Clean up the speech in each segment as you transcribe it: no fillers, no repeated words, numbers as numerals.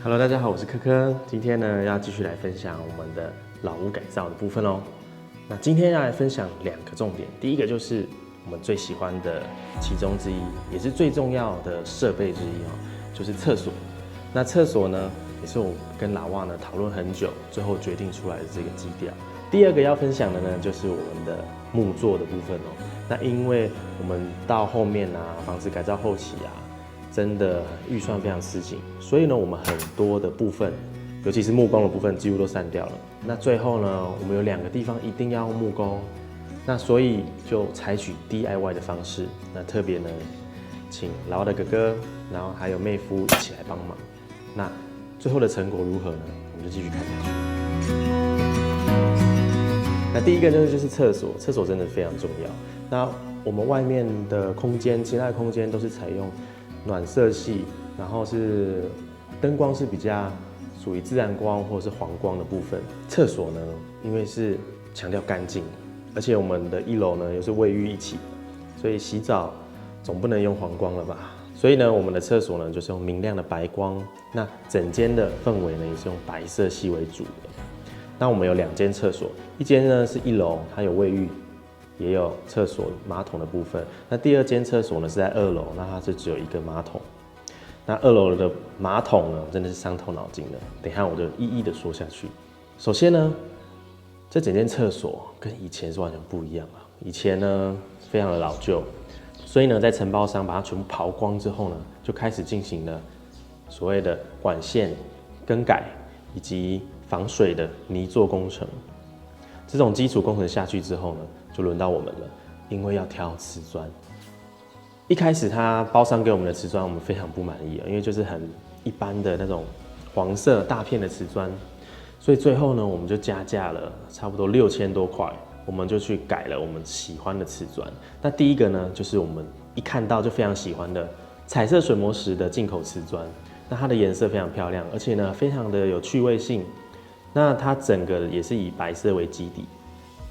Hello， 大家好，我是柯柯。今天呢，要继续来分享我们的老屋改造的部分哦。那今天要来分享2个重点，第一个就是我们最喜欢的其中之一，也是最重要的设备之一哦，就是厕所。那厕所呢，也是我跟老外呢讨论很久，最后决定出来的这个基调。第二个要分享的呢，就是我们的木作的部分哦。那因为我们到后面啊，房子改造后期啊，真的预算非常吃紧，所以呢，我们很多的部分，尤其是木工的部分，几乎都删掉了。那最后呢，我们有2个地方一定要用木工，那所以就采取 DIY 的方式。那特别呢，请老外的哥哥，然后还有妹夫一起来帮忙。那最后的成果如何呢？我们就继续看下去。那第一个呢，就是厕所，厕所真的非常重要。那我们外面的空间，其他的空间都是采用暖色系，然后是灯光是比较属于自然光或者是黄光的部分。厕所呢，因为是强调干净，而且我们的1楼呢又是卫浴一起，所以洗澡总不能用黄光了吧？所以呢，我们的厕所呢就是用明亮的白光，那整间的氛围呢也是用白色系为主的。那我们有2间厕所，一间呢是1楼，它有卫浴，也有厕所马桶的部分。那第2间厕所呢是在2楼，那它是只有1个马桶。那2楼的马桶呢，真的是伤透脑筋了。等一下我就一一的说下去。首先呢，这整间厕所跟以前是完全不一样了。以前呢非常的老旧，所以呢在承包商把它全部刨光之后呢，就开始进行了所谓的管线更改以及防水的泥作工程。这种基础工程下去之后呢，就轮到我们了，因为要挑瓷砖。一开始他包商给我们的瓷砖，我们非常不满意，因为就是很一般的那种黄色大片的瓷砖，所以最后呢，我们就加价了差不多6000多块，我们就去改了我们喜欢的瓷砖。那第一个呢，就是我们一看到就非常喜欢的彩色水磨石的进口瓷砖。那它的颜色非常漂亮，而且呢，非常的有趣味性。那它整个也是以白色为基底，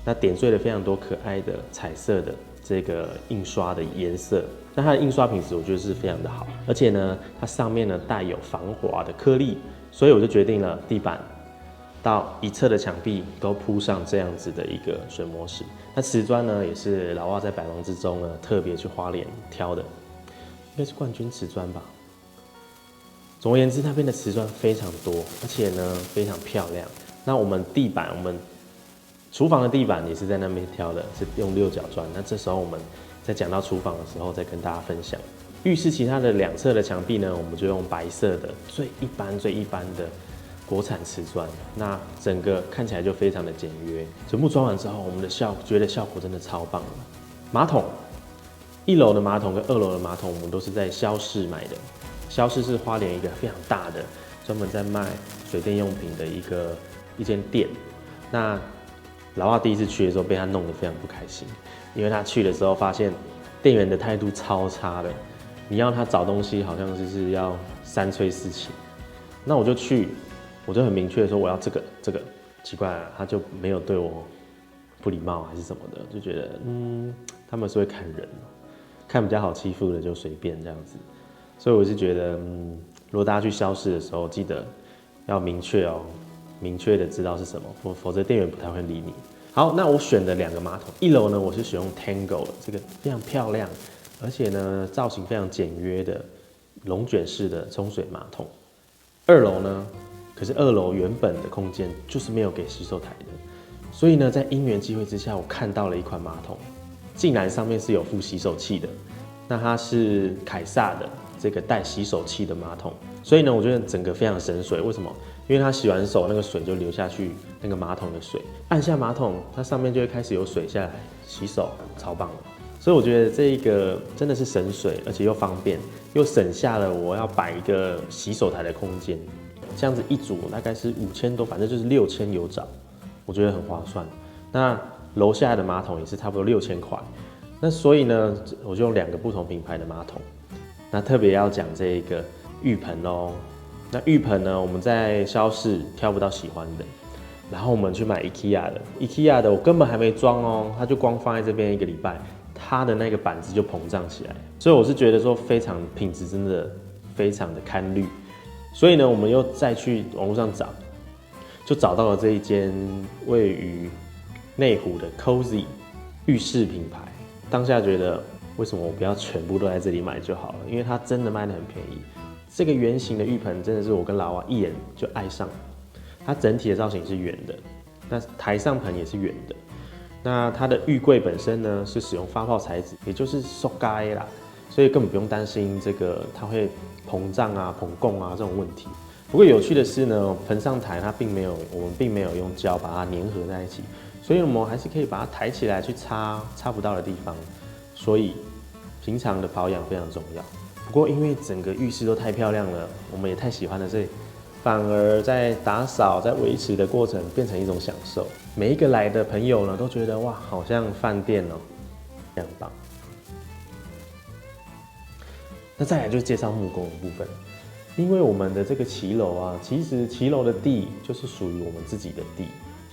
那点缀了非常多可爱的彩色的这个印刷的颜色。那它的印刷品质我觉得是非常的好，而且呢，它上面呢带有防滑的颗粒，所以我就决定了地板到一侧的墙壁都铺上这样子的一个水磨石。那瓷砖呢，也是老外在百忙之中呢特别去花莲挑的，应该是冠军瓷砖吧。总而言之，那边的瓷砖非常多，而且呢非常漂亮。那我们地板，我们厨房的地板也是在那边挑的，是用6角砖。那这时候我们在讲到厨房的时候，再跟大家分享。浴室其他的2侧的墙壁呢，我们就用白色的最一般的国产瓷砖。那整个看起来就非常的简约。全部装完之后，我们的觉得效果真的超棒的。马桶，1楼的马桶跟2楼的马桶，我们都是在萧氏买的。萧氏是花莲一个非常大的，专门在卖水电用品的一间店。那老爸第一次去的时候，被他弄得非常不开心，因为他去的时候发现店员的态度超差的，你要他找东西，好像就是要3催4请。那我就去，我就很明确的说我要这个，奇怪了，他就没有对我不礼貌还是什么的，就觉得他们是会看人，看比较好欺负的就随便这样子。所以我是觉得，如果大家去萧氏的时候，记得要明确哦，明确的知道是什么，否则店员不太会理你。好，那我选的2个马桶，1楼呢我是选用 Tango 这个非常漂亮，而且呢造型非常简约的龙卷式的冲水马桶。2楼呢，可是2楼原本的空间就是没有给洗手台的，所以呢在因缘际会之下，我看到了一款马桶，竟然上面是有附洗手器的。那它是凯撒的这个带洗手器的马桶，所以呢，我觉得整个非常省水。为什么？因为它洗完手，那个水就流下去那个马桶的水，按下马桶，它上面就会开始有水下来洗手，超棒的。所以我觉得这一个真的是省水，而且又方便，又省下了我要摆一个洗手台的空间。这样子一组大概是5000多，反正就是6000有找，我觉得很划算。那楼下的马桶也是差不多6000块。那所以呢，我就用2个不同品牌的马桶。那特别要讲这个浴盆哦。那浴盆呢，我们在萧氏挑不到喜欢的，然后我们去买 IKEA 的我根本还没装哦，它就光放在这边1个礼拜，它的那个板子就膨胀起来。所以我是觉得说非常品质真的非常的堪虑。所以呢，我们又再去网络上找，就找到了这一间位于内湖的 Cozy 浴室品牌。当下觉得，为什么我不要全部都在这里买就好了？因为它真的卖得很便宜。这个圆形的浴盆真的是我跟老娃一眼就爱上了。它整体的造型是圆的，那台上盆也是圆的。那它的浴柜本身呢是使用发泡材质，也就是塑胶啦，所以根本不用担心这个它会膨胀啊、膨供啊这种问题。不过有趣的是呢，盆上台它我们并没有用胶把它粘合在一起，所以我们还是可以把它抬起来去擦不到的地方。所以平常的保养非常重要。不过因为整个浴室都太漂亮了，我们也太喜欢了，所以反而在打扫、在维持的过程变成一种享受。每一个来的朋友呢，都觉得哇，好像饭店哦，非常棒。那再来就是介绍木工的部分，因为我们的这个骑楼啊，其实骑楼的地就是属于我们自己的地，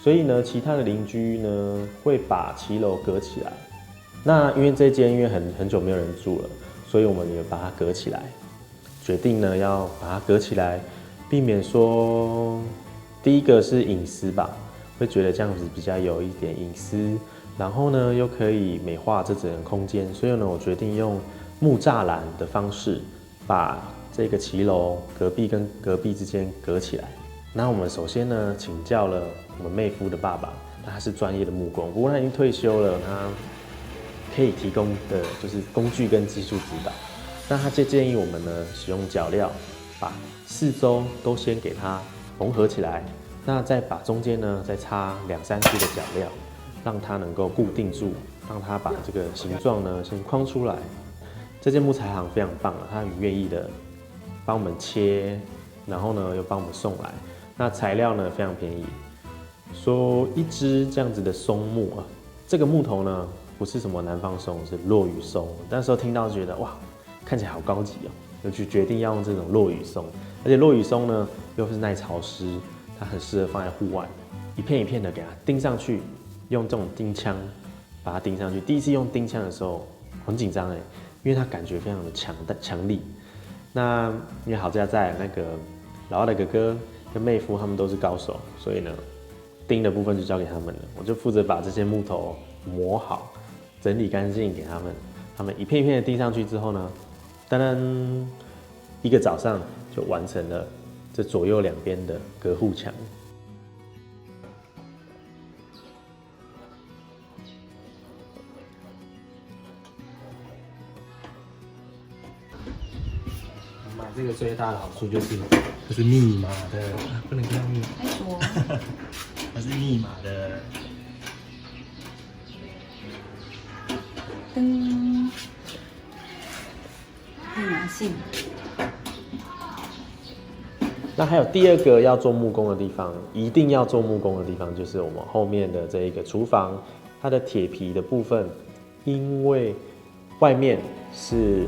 所以呢，其他的邻居呢会把骑楼隔起来。那因为这间因为很久没有人住了，所以我们也把它隔起来，决定呢要把它隔起来，避免说第一个是隐私吧，会觉得这样子比较有一点隐私，然后呢又可以美化这整个空间，所以呢我决定用木栅栏的方式把这个骑楼隔壁跟隔壁之间隔起来。那我们首先呢请教了我们妹夫的爸爸，他是专业的木工，不过他已经退休了，他可以提供的就是工具跟技术指导。那他就建议我们呢使用脚料，把四周都先给它缝合起来，那再把中间呢再插2-3支的脚料，让它能够固定住，让它把这个形状呢先框出来。这间木材行非常棒了，他很愿意的帮我们切，然后呢又帮我们送来。那材料呢非常便宜，说一支这样子的松木啊，这个木头呢不是什么南方松，是落羽松。那时候听到觉得哇，看起来好高级哦，就去决定要用这种落羽松。而且落羽松呢又是耐潮湿，它很适合放在户外，一片一片的给它钉上去，用这种钉枪把它钉上去。第一次用钉枪的时候很紧张哎，因为它感觉非常的强力。那因为好家在那个老二的哥哥跟妹夫他们都是高手，所以呢钉的部分就交给他们了，我就负责把这些木头磨好，整理干净给他们。他们一片一片的钉上去之后呢，当然一个早上就完成了这左右两边的隔户墙。买这个最大的好处就是它是密码的，不能看密码。太多。它是密码的。噔，密码性。那还有第二个要做木工的地方，一定要做木工的地方，就是我们后面的这一个厨房，它的铁皮的部分，因为外面是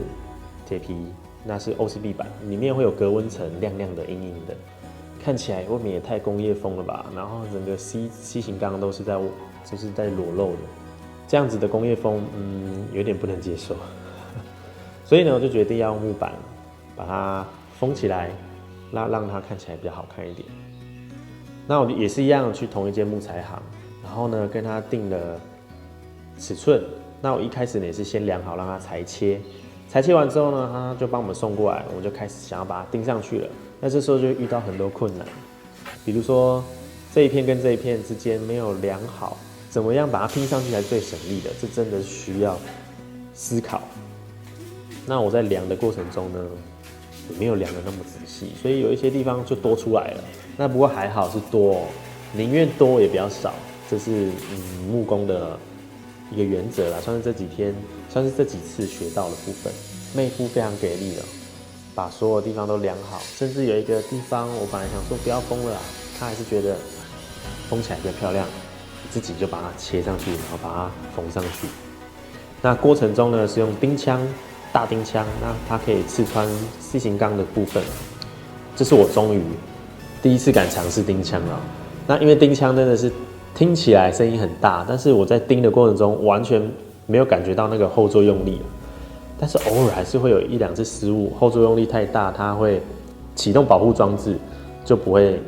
铁皮，那是欧式壁板，里面会有隔温层，亮亮的、阴阴的，看起来未免也太工业风了吧？然后整个 C 型钢都是在裸露的，这样子的工业风，有点不能接受。所以呢，我就决定要用木板把它封起来。让它看起来比较好看一点。那我也是一样去同一间木材行，然后呢跟他定了尺寸。那我一开始呢也是先量好让他裁切，裁切完之后呢他就帮我们送过来，我们就开始想要把它钉上去了。那这时候就遇到很多困难，比如说这一片跟这一片之间没有量好，怎么样把它拼上去才是最省力的？这真的需要思考。那我在量的过程中呢，也没有量得那么仔细，所以有一些地方就多出来了。那不过还好是多哦，宁愿多也不要少，这是木工的一个原则啦，算是这几次学到的部分。妹夫非常给力了，把所有地方都量好，甚至有一个地方我本来想说不要封了啦，他还是觉得封起来比较漂亮，自己就把它切上去，然后把它缝上去。那过程中呢是用钉枪。大钉枪，那它可以刺穿 C 型钢的部分，这是我终于第一次敢尝试钉枪了。那因为钉枪真的是听起来声音很大，但是我在钉的过程中完全没有感觉到那个后作用力，但是偶尔还是会有1-2次失误，后作用力太大，它会启动保护装置，就不会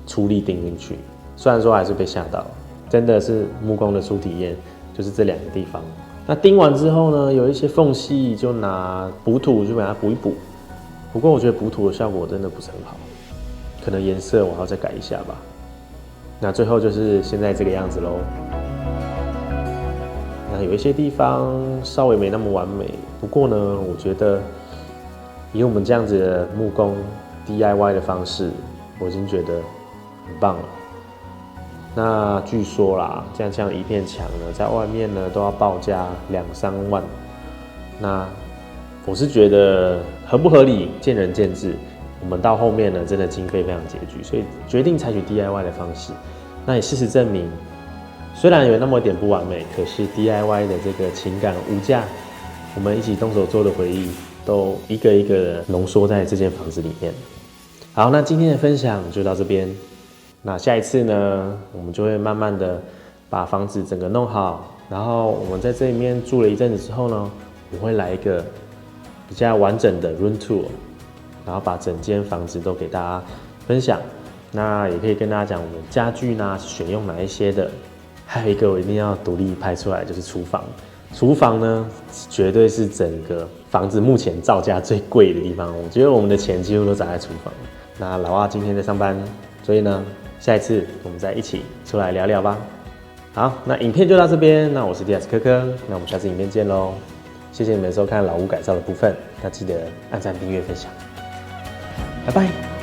出力钉进去。虽然说还是被吓到，真的是木工的初体验，就是这2个地方。那钉完之后呢，有一些缝隙就拿补土就把它补一补。不过我觉得补土的效果真的不是很好，可能颜色我还要再改一下吧。那最后就是现在这个样子咯。那有一些地方稍微没那么完美，不过呢，我觉得以我们这样子的木工 DIY 的方式，我已经觉得很棒了。那据说啦，像一片墙呢，在外面呢都要报价2-3万。那我是觉得合不合理，见仁见智。我们到后面呢，真的经费非常拮据，所以决定采取 DIY 的方式。那也事实证明，虽然有那么一点不完美，可是 DIY 的这个情感无价，我们一起动手做的回忆，都一个一个的浓缩在这间房子里面。好，那今天的分享就到这边。那下一次呢，我们就会慢慢的把房子整个弄好，然后我们在这里面住了一阵子之后呢，我会来一个比较完整的 room tour， 然后把整间房子都给大家分享。那也可以跟大家讲我们家具呢是选用哪一些的。还有一个我一定要独立拍出来，就是厨房。厨房呢，绝对是整个房子目前造价最贵的地方。我觉得我们的钱几乎都砸在厨房。那老阿今天在上班，所以呢，下一次我们再一起出来聊聊吧。好，那影片就到这边。那我是迪亚斯科科，那我们下次影片见喽。谢谢你们收看老屋改造的部分，那记得按赞、订阅、分享，拜拜。